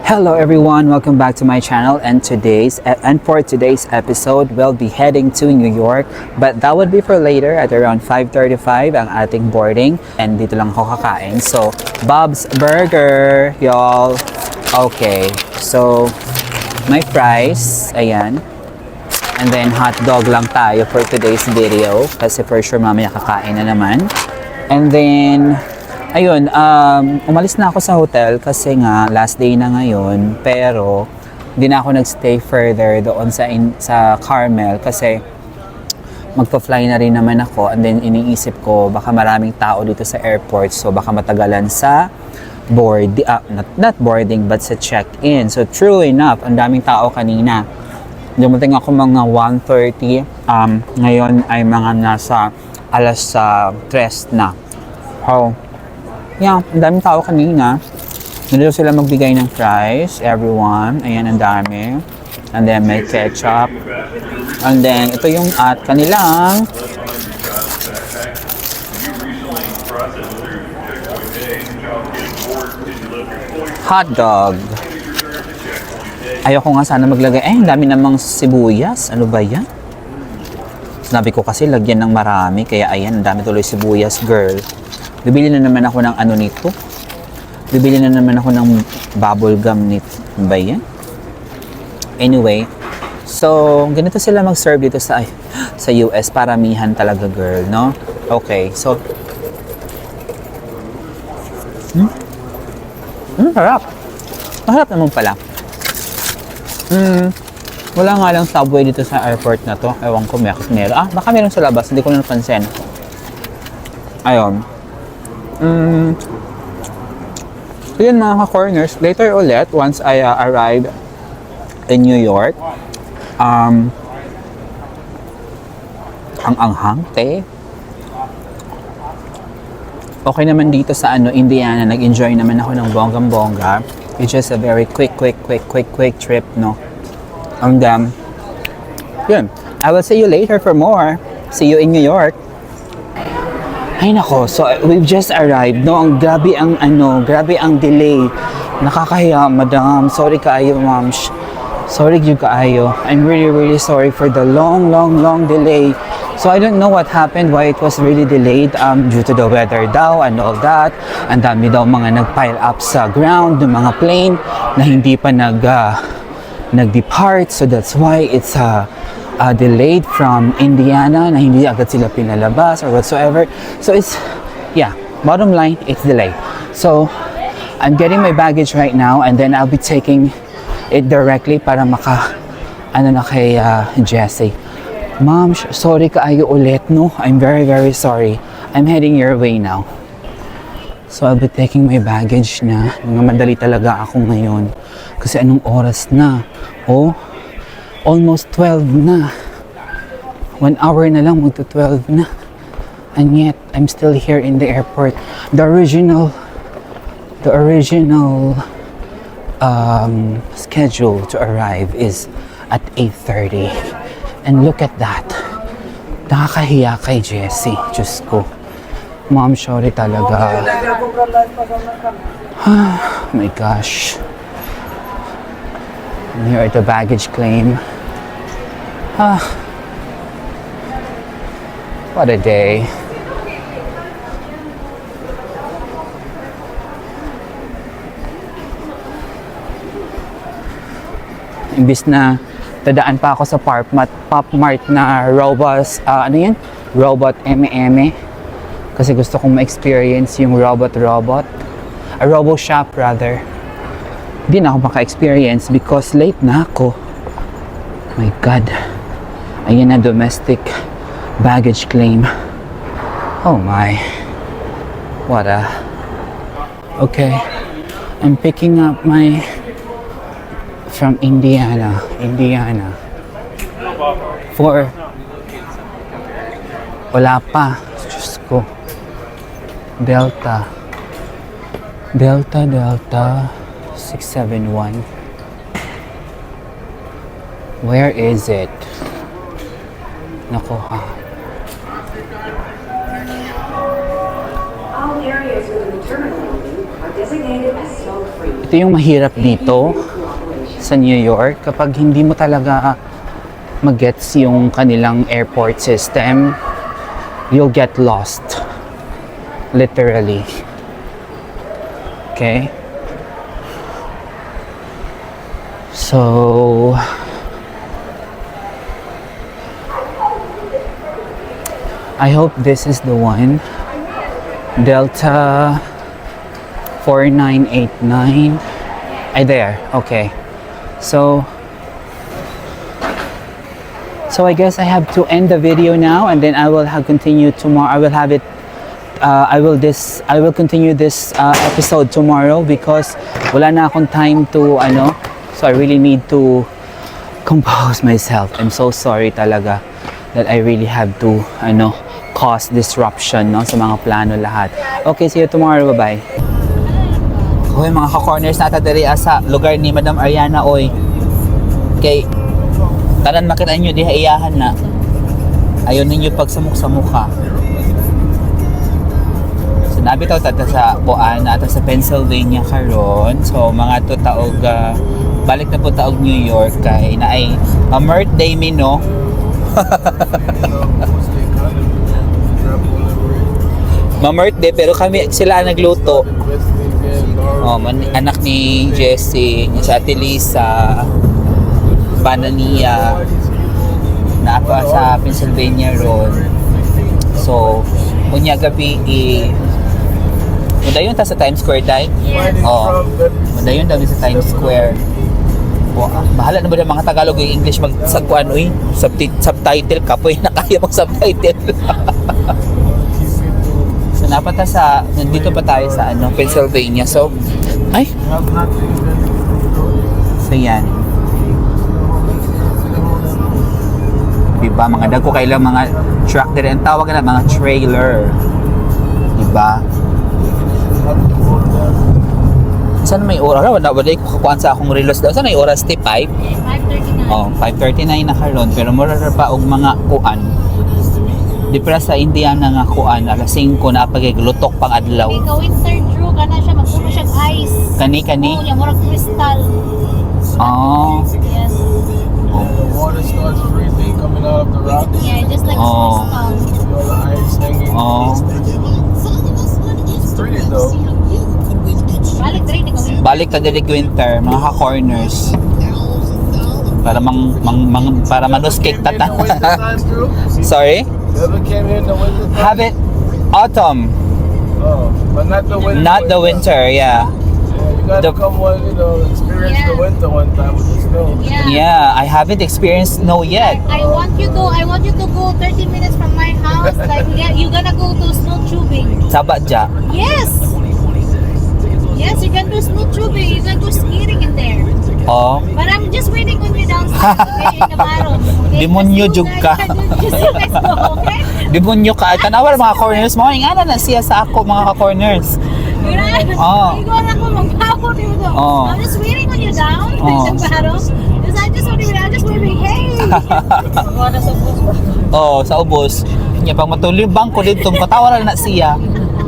Hello everyone, welcome back to my channel and for today's episode we'll be heading to New York, but that would be for later at around 5:35 ang ating boarding and dito lang ako kakain. So Bob's Burger y'all. Okay, so may fries, ayan, and then hot dog lang tayo for today's video kasi for sure mamaya kakain na naman. And then ayun, umalis na ako sa hotel kasi nga last day na ngayon, pero hindi na ako nagstay further doon sa Carmel kasi magpa-fly na rin naman ako, and then iniisip ko baka maraming tao dito sa airport, so baka matagalan sa not boarding but sa check-in. So true enough, ang daming tao kanina. Dumating ako mga 1:30, ngayon ay mga nasa alas 3 na. Oh, yeah, ang daming tao kanina. Nandito sila magbigay ng fries, everyone. Ayan, ang dami. And then may ketchup. And then ito yung kanilang hot dog. Ayoko nga sana maglagay. Ang dami namang sibuyas. Ano ba yan? Sinabi ko kasi lagyan ng marami. Kaya ayan, ang dami tuloy sibuyas, girl. Bibili na naman ako ng nito. Bibili na naman ako ng bubble gum nito. Ba yan? Anyway, so ganito sila mag-serve dito sa US. Paramihan talaga, girl, no? Okay, so harap. Maharap naman pala. Wala nga lang subway dito sa airport na to. Ewan ko, meron. Baka meron sa labas. Hindi ko na napansin. Ayun. So yun mga ka-corners, later ulit once I arrive in New York, ang anghang, te. Okay naman dito sa Indiana, nag-enjoy naman ako ng bonggang-bongga. It's just a very quick trip, no? And yun, I will see you later for more. See you in New York. Ay nako, so we've just arrived, no? Ang grabe ang delay. Nakakahiya, madam. Sorry kaayo, ma'am. Sorry you kaayo. I'm really sorry for the long delay. So I don't know what happened, why it was really delayed due to the weather daw and all that. Ang dami daw mga nag-pile up sa ground ng mga plane na hindi pa nag-depart. So that's why it's delayed from Indiana, na hindi agad sila pinalabas or whatsoever. So it's, yeah, bottom line, it's delayed. So I'm getting my baggage right now, and then I'll be taking it directly para na kay Jessie. Ma'am, sorry kaayo ulit, no? I'm very sorry. I'm heading your way now. So I'll be taking my baggage na. Mga madali talaga ako ngayon. Kasi anong oras na? Oh, almost 12 na. 1 hour na lang, magto 12 na. And yet, I'm still here in the airport. The original schedule to arrive is at 8:30. And look at that. Nakakahiya kay Jessie. Diyos ko. Mom, sorry talaga. Oh my gosh. And here are the baggage claim. What a day. Imbis na dadaan pa ako sa Pop Mart na robot eme. Kasi gusto kong ma-experience yung robot. A robo shop rather. Hindi na ako maka-experience because late na ako. My God. Ayan na, domestic baggage claim. Oh my. Okay. I'm picking up from Indiana. Wala pa. Diyos ko. Delta 671. Where is it? Nako ha. All areas within the terminal are designated Ito yung mahirap dito sa New York. Kapag hindi mo talaga mag-gets yung kanilang airport system, you'll get lost. Literally. Okay? So, I hope this is the one. Delta 4989. Ay, there. Okay. So I guess I have to end the video now, and then I will have continue tomorrow. I will have it. I will continue this episode tomorrow because wala na akong time to So I really need to compose myself. I'm so sorry talaga that I really have to cause disruption sa mga plano lahat. Okay, see you tomorrow. Bye-bye. Hoy, mga ka-corners nata diri sa lugar ni Madam Ariana, oy. Okay. Tanan makita nyo diha iyahan na. Ayaw ninyo pagsamok sa mukha. So nabitaw tata sa Buan ato sa Pennsylvania karon. So mga to taog balik na po taog New York kay na ay birthday mi no. Ma-birthday pero kami sila nagluto. Anak ni Jessie, si Ate Lisa, Banania, na pa sa Pennsylvania Road. So, kunya gabi mudayon ta sa Times Square dai? Mudayon daw sa Times Square. Bahala na ba ng mga Tagalog yung English magsagkuan subtitle ka po na kaya mag subtitle. So napata nandito pa tayo sa Pennsylvania. So yan. Diba mga dagko kailang mga truck din ang tawag na mga trailer. Diba? Saan may oras? Wala ko kakuan sa akong relos daw. Saan may oras? 5? 5:39. 5:39 na karon pero mura pa og mga kuan. Di para sa Indiana nga kuan alas 5 na pagiglutok pang adlaw. Ika winter Drew kana siya magpuno siya ice. Kani. Oh, yung murag crystal. Yes. The water starts freezing coming out of the rock. Yeah, just like Oh. crystal. The ice hanging. It's pretty though. Balik dre ni kawin. Balik ta diri winter mga ka-corners. Para para manuskik Came here in tata. the winter time, Drew? Sorry? You ever came here in the winter time? Have it autumn, Oh, but not the winter. not the winter, yeah. Yeah, you gotta The- come experience the Yeah. winter one time with the snow. Yeah. Yeah, I haven't experienced snow yet. I want you to go 30 minutes from my house. Like you gonna go to snow tubing. Sabat ja. Yes. Yes, you can do snow tubing. You can go skiing in there. Oh. But I'm just waiting on you downstairs, okay, in the bottom. Okay? Demonyo Just you jug guys- ka. Just you guys go, okay? Demonyo ka. Tanawar mga corners mo. Ingana na siya sa ako mga ka-corners. Oh. Igor ako magbago dito. Oh. I'm just waiting on you down Oh. in the bottom. Because I'm just waving, hey! Wala sa bus. Oh, sa ubos. Nya pag matuloy bangko dito, patawaran na siya.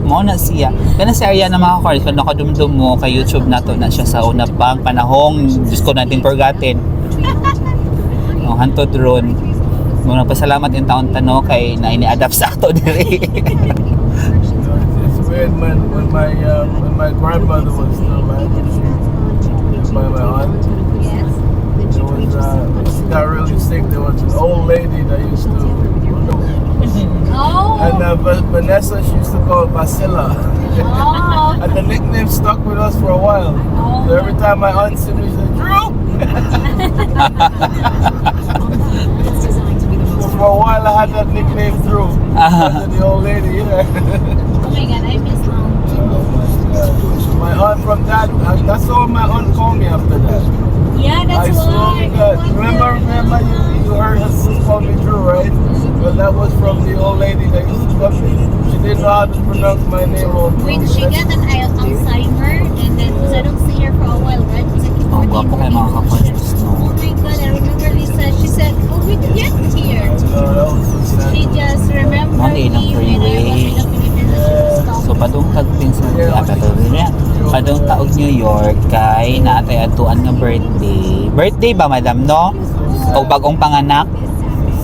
Mo na siya. Kana si Ariana mga ka-corners, kung nakadumdum mo kay YouTube nato na siya sa una pang panahong Diyos ko natin forgotten. Oh, hantod ron. Muna pasalamat yung taon tano kay na ini-adapt sa ato diri. It's weird when my grandmother was still alive. My aunt. Yes. There was, she got really sick. There was an old lady that used to, Oh. and Vanessa, she used to call it Basila. Oh. And the nickname stuck with us for a while. So every time my aunt see me, she said, Drew! So for a while I had that nickname Drew. Because of the old lady, yeah. Oh my God, I miss mom. My aunt from that, that's all my aunt called me after that. Yeah, I that's slowly why. got, remember you heard her sis call me Drew, right? Well, that was from the old lady that used to come me. She didn't know how to pronounce my name or When she got an Alzheimer, and then because I don't see her for a while, right? Because I keep Ang working. gwapo kay mga ka-corners. Oh my God, I remember Lisa. She said, "Oh, we get here." that was so sad. She just remembered Monday ng me when I was in freeway. the Philippines. So padung tag pinsan padung taog New York kay naatay atuan nga birthday. Birthday ba madam no? O bagong panganak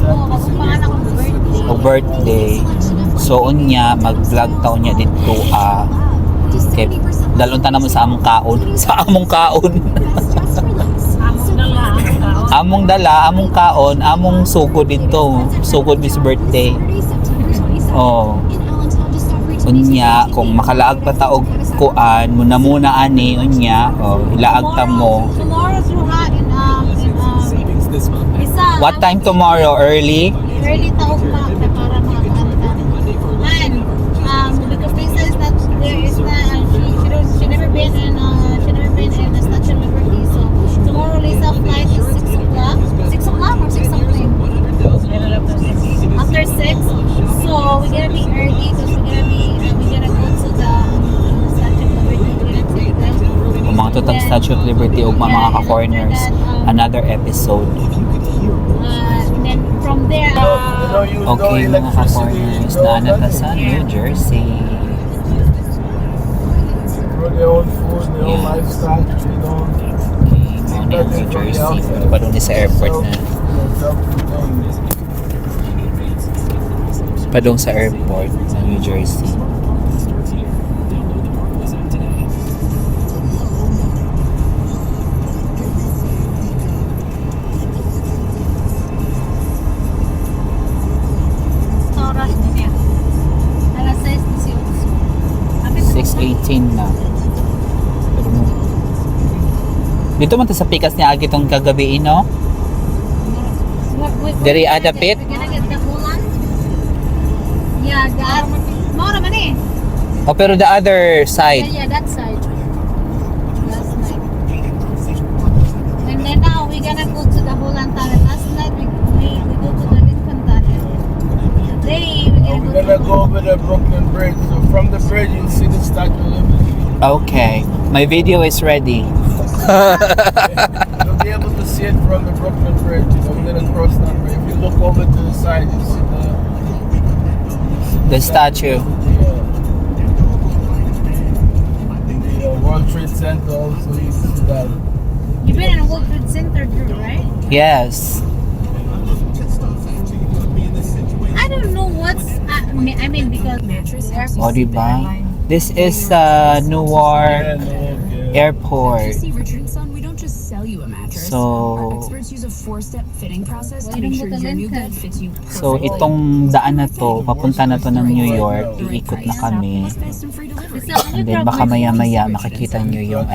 Oo, bagong panganak ko birthday. o birthday. So unya mag-vlog taon niya dito kay dalon ta namo sa among kaon. Sa among kaon. Among dala, among kaon, among sugod dito. Sugod bis birthday. Oh. Unya kung makalaag pa ta og kuan muna ani unya ilaag ta mo. Tomorrow through isa. What time tomorrow? Early? Early taog pa para makakanta. And because Lisa is not there, is not she never been in the Statue of Liberty. So tomorrow Lisa flight is 6 o'clock. 6 o'clock or 6 something? After 6. So we're gonna be early because we're gonna go to the Statue of Liberty. We're gonna take them. Kung mga tutang Statue of Liberty o mga ka-corners, another episode. And then from there, Okay mga ka-corners, naana ta sa New Jersey. Grow their own food, their own Yeah. lifestyle, you know. Okay, mga New Jersey. Ito pa doon sa airport na. Padong sa airport sa New Jersey. oras na niya. Alas 6:18. 6:18 na. Pero dito man ta sa pikas niya agi tong kagabi no? Diri adapit? We're gonna get the Mulan. Yeah, that. More man eh. O pero the other side. Yeah, that side. Last night. And then now we're gonna go to the Mulan Tunnel. Last night we go to the Lincoln Tunnel. Today we're We're gonna gonna go over the Brooklyn Bridge. So from the bridge, you'll see the Statue of Liberty. Okay. My video is ready. You'll be able to see it from the Brooklyn Bridge. You know, we're gonna cross that bridge. If you look over to the side, you see The statue. the World Trade Center also. You see that. You've been in a World Trade Center, Drew, right? Yes. I don't know what's. I mean because O diba? This is Newark Airport. See Richardson, we don't just sell you a mattress. So, Our experts use a 4-step fitting process to make sure your new bed fits you perfectly. So itong daan na to, papunta na to ng New York, iikot na kami. Fast and free delivery. And then baka maya-maya makikita nyo yung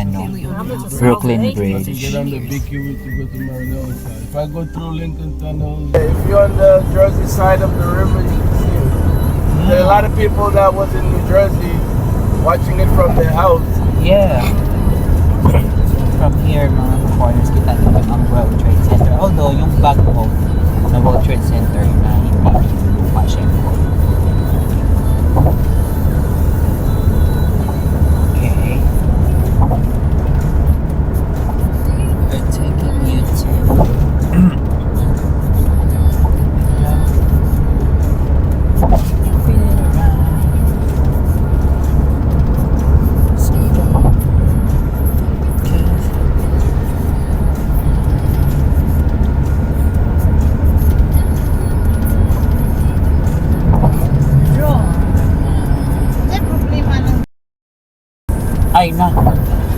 Brooklyn Bridge. Get on the BQ to go to Marinelli side. If I go through Lincoln Tunnel, if you're on the Jersey side of the river, you can see it. There are a lot of people that was in New Jersey watching it from their house. Yeah. From here, mga corners, kita nyo ang World Trade Center. Although, yung back mo na World Trade Center na hindi luma siya po. Okay. We're taking you to may problema ng ay na.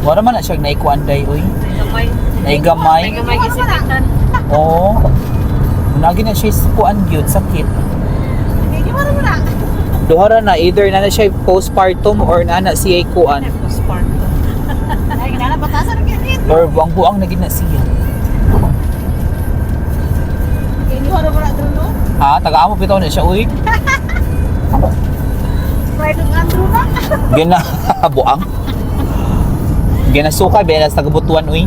Wala man na siya naikuanday, uy. gamay. Naigamay. Gamay gisipitan. Oo. Nagi na siya kuan gyud sakit. Hindi mo na. Duhara na either na siya postpartum or na siya kuan Postpartum. Ay gana batasan kit. or buang-buang na gid na siya. Hindi mo na Drew no. Ha, taga-amo bitaw na siya uy. Pride of Andrew na. Gina buang. Ginasuka ba sa tagabutuan uy.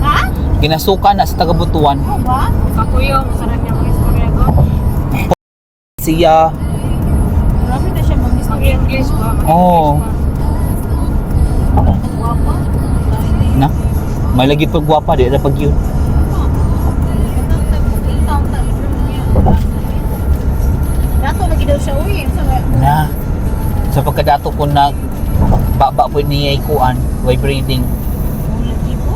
Ha? Ginasuka na sa tagabutuan. Ano ba? Kakuyo, sarap niya mga istorya ko. Siya. Grabe na siya mag-English ba? Oo. Guwapa. Na. May lagi pag gwapa di na pag yun. Dato lagi daw siya uwi. Na. Sa pagkadato ko na baba po niya ikuan, vibrating. Ulit tipo.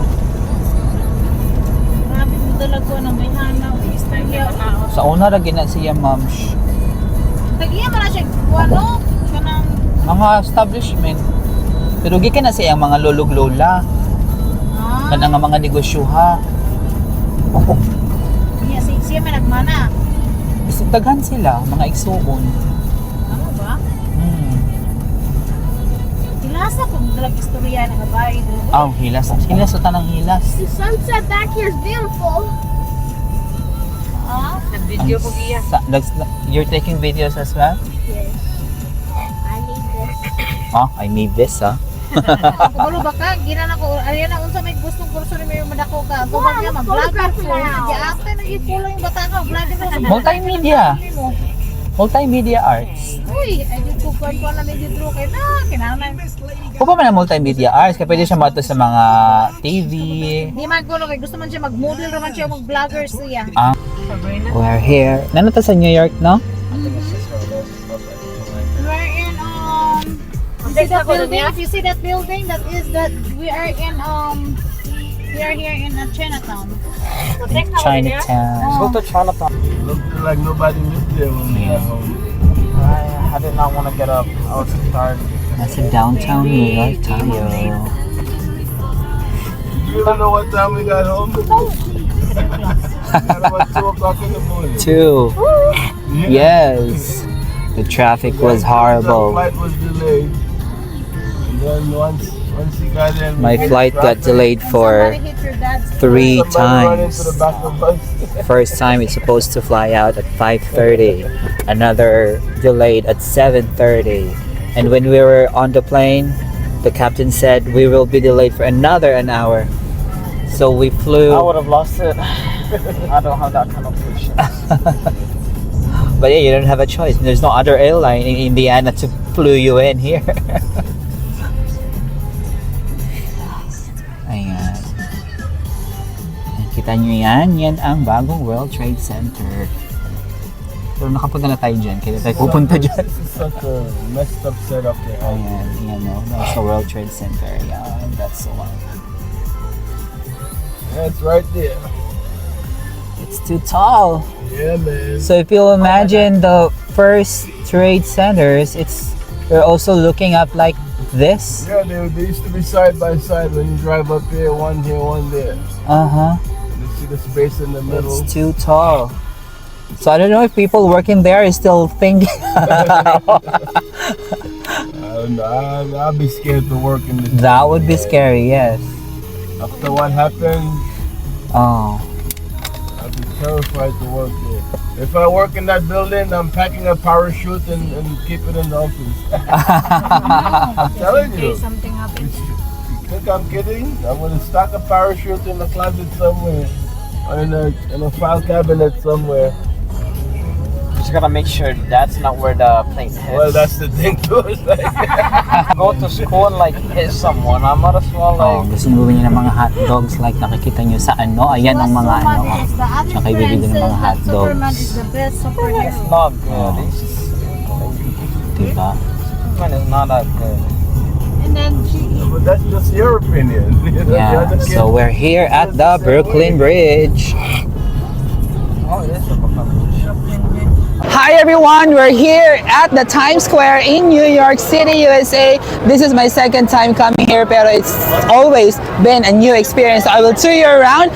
Grabe mo talaga na may hanaw. Sa una ra gina siya, ma'am. Tagiya man na siya. Ano? Kanang... Mga establishment. Pero gikan na siya ang mga lolog lola. Ah. Kanang nga mga negosyoha. Siya may nagmana. Daghan sila, mga igsuon. Ano ba? Hmm. Hilasa kung dalag istorya ng babae. Oh, hilas. Hilas sa tanang hilas. The sunset back here is beautiful. Ah? Video ko giya. You're taking videos as well? Yes. I need this. Oh, I need this, ah. Kulo ba ka? Gina na ko. Ayan na unsa may gustong kurso ni may madako ka. Gubag niya mag-vlogger ko. Nagyaate na ipula yung bata ka. Vlogger ko. Multimedia. Multimedia arts. Uy, ay dito ko na ni dito kay na kinahanglan. Kung pa man ang multimedia arts, kaya pwede siya mato sa mga TV. Di man ko kay gusto man siya mag-model raman siya mag-vlogger siya. We're here. Nanoto sa New York, no? We're in you see that building? If you see that building, that is that we are here in Chinatown. Chinatown. Go to Chinatown. Looked like nobody lived there when we got home. I did not want to get up. I was tired. Nasa downtown New York tayo. Do you even know what time we got home? Got about 2 o'clock in the morning. 2. Yes. The traffic was The horrible. flight was delayed. And then once he got in, My flight got delayed for Somebody hit your dad's 3 somebody run into times. the back of us. First time it's supposed to fly out at 5:30. Another delayed at 7:30. And when we were on the plane, the captain said we will be delayed for another an hour. So we flew. I would have lost it. I don't have that kind of patience. But yeah, you don't have a choice. There's no other airline in Indiana to flew you in here. Ayan. Kita nyo yan. Yan ang bagong World Trade Center. Pero nakapunta na tayo dyan. Kaya tayo pupunta dyan. This is such a messed up setup there. Ayan. Yan o. That's the World Trade Center. Ayan. That's the one. Yeah, it's right there. It's too tall. Yeah, man. So if you imagine the first trade centers, they're also looking up like this. Yeah, they used to be side by side when you drive up here, one there. Uh-huh. You see the space in the middle. It's too tall. So I don't know if people working there is still thinking. I don't know. I'll be scared to work in this. That would be building. scary, yes. After what happened, Oh. I'll be terrified to work there. If I work in that building, I'm packing a parachute and keep it in the office. I'm telling you. Something happened. You think I'm kidding? I'm gonna stock a parachute in the closet somewhere, or in a file cabinet somewhere. Just gotta make sure that's not where the plane hits. Well, that's the thing too. It's like, Go to school and like hit someone. I might as well Oh, like. gusto nyo bumili ng mga hot dogs like nakikita nyo sa ano. Ayan ang mga ano. Tsaka ibibili ng mga hot Superman dogs. is the best superhero. Not good. It's just, Diba? Superman is not that good. And then she but that's just your opinion. You know, the Yeah. other kids- So we're here at the Brooklyn Bridge. Oh, it is a Brooklyn. Hi everyone, we're here at the Times Square in New York City, USA. This is my second time coming here, pero it's always been a new experience. So I will tour you around.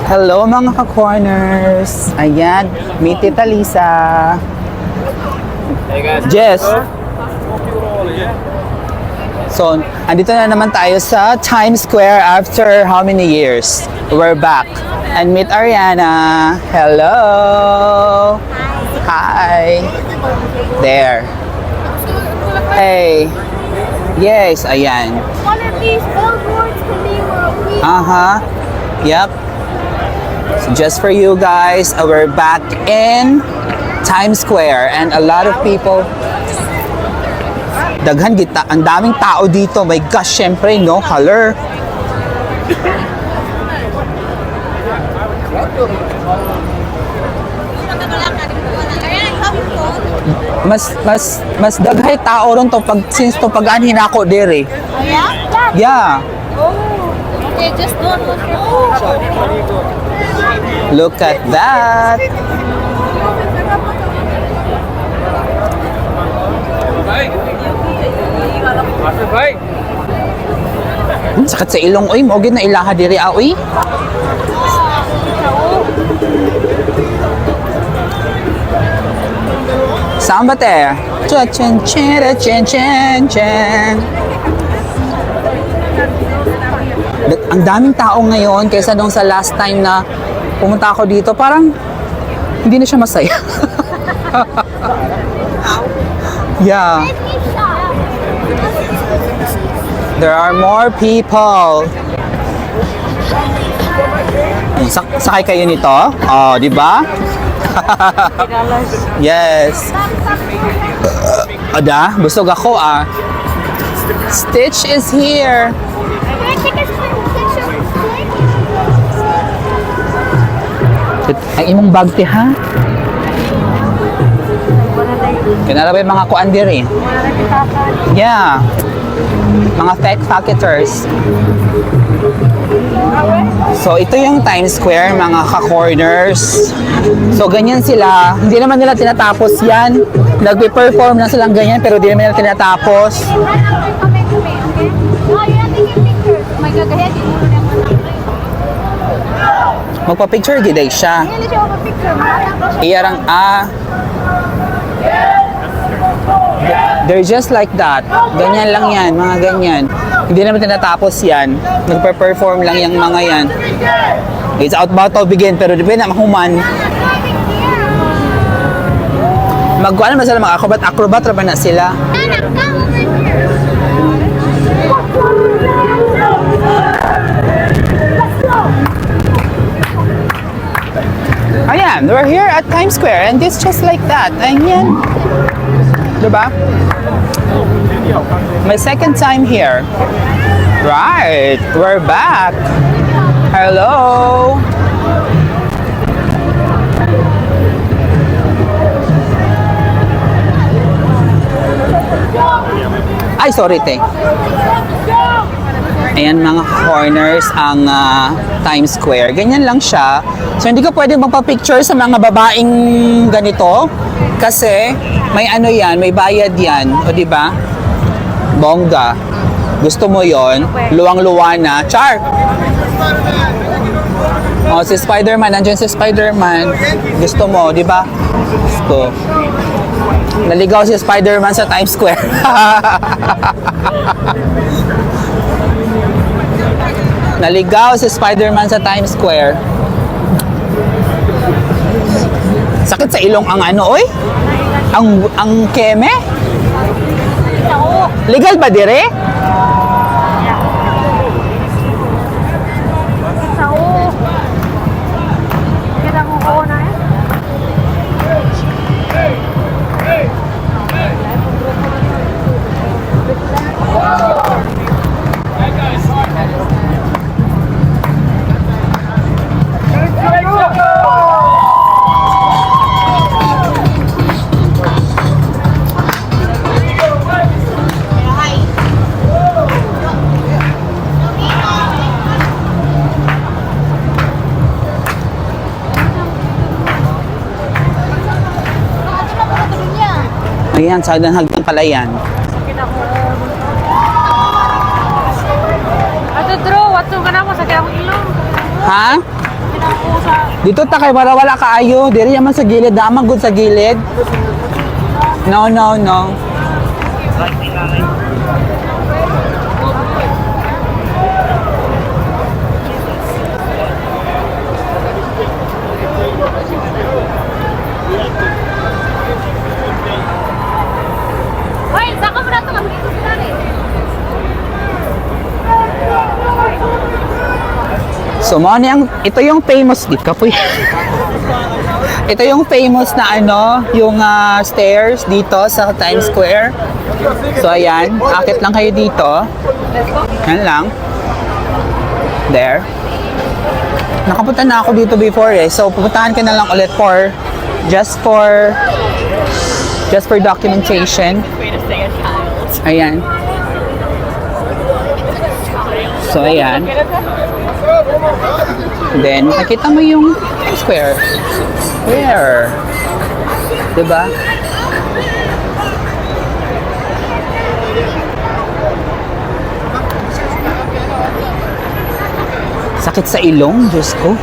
Hello mga ka-corners. Ayan, meet Tita Lisa. Hey guys. Jess. So, andito na naman tayo sa Times Square after how many years? We're back. And meet Ariana. Hello. Hi. There. Hey. Yes, ayan. one of these billboards can be where we Yep. So just for you guys, we're back in Times Square and a lot of people. Daghan kita, ang daming tao dito. My gosh, syempre, no? Color. mas daghay tao ron to pag since to pag-anhin ako diri. Oh, yeah? Yeah. Okay, just don't look your Look at that. Sakit sa ilong oy, mo gid na ilaha diri oy. Saan ba te? Chen chen chen chen chen. Ang daming tao ngayon kaysa nung sa last time na pumunta ako dito, parang hindi na siya masaya. Yeah. There are more people. Sakay kayo nito? Oh, di ba? Yes. Ada, busog ako ah. Stitch is here. Ang imong bag ti ha? Kinala ba yung mga kuan diri? Yeah. Mga packeters. So, ito yung Times Square, mga ka-corners. So, ganyan sila. Hindi naman nila tinatapos yan. Nagpe-perform lang silang ganyan, pero hindi naman nila tinatapos. Magpa-picture giday siya. Iyarang they're just like that. Ganyan lang yan, mga ganyan. Hindi naman tinatapos yan. Nagpe-perform lang yung mga yan. It's about to begin, pero di ba na mahuman. Magkuhan naman sila, mga acrobat ba na sila? Ayan, we're here at Times Square and it's just like that. Ayan. Diba? My second time here. Right, we're back. Hello. Ay, sorry, te. Ayan, mga corners ang Times Square. Ganyan lang siya. So, hindi ka pwede magpa-picture sa mga babaeng ganito. Kasi, may ano yan, may bayad yan. O, di ba? Bongga. Gusto mo yon? Luwang-luwa na. Char! O, si Spider-Man. Nandiyan si Spider-Man. Gusto mo, di ba? Gusto. Naligaw si Spider-Man sa Times Square. Naligaw si Spider-Man sa Times Square. Sakit sa ilong ang ano, oy? Ang keme? Legal ba dire? Ayan, sa hagdan pala yan. Ato draw, wato ka na mo sa kaya ilong. Ha? Dito ta kay para wala kaayo. Diri yaman sa gilid, damang good sa gilid. No, no, no. Hoy, saka mo na ito, magiging sila rin. So, ito yung famous, di ka po Ito yung famous na ano, yung stairs dito sa Times Square. So, ayan, akit lang kayo dito. Yan lang. There. Nakapunta na ako dito before eh. So, pupuntahan ka na lang ulit just for Just for documentation. Way to say a child. Ayan. So, ayan. Then, nakita mo yung Times Square. Where? Diba? Sakit sa ilong, Diyos ko.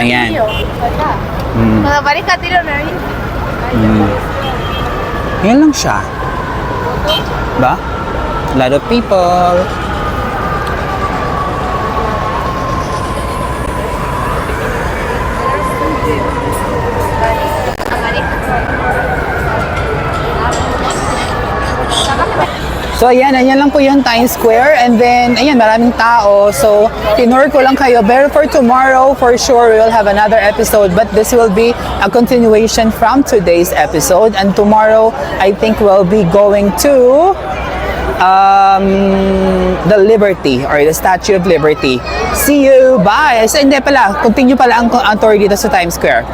Ayan. Balik ka tiro na rin. Yan lang siya. Ba? A lot of people. So ayan lang po yung Times Square, and then ayan, maraming tao. So tinur ko lang kayo, pero for tomorrow for sure we will have another episode, but this will be a continuation from today's episode, and tomorrow I think we'll be going to the Liberty or the Statue of Liberty. See you, bye. So hindi pala, continue pala ang tour dito sa Times Square.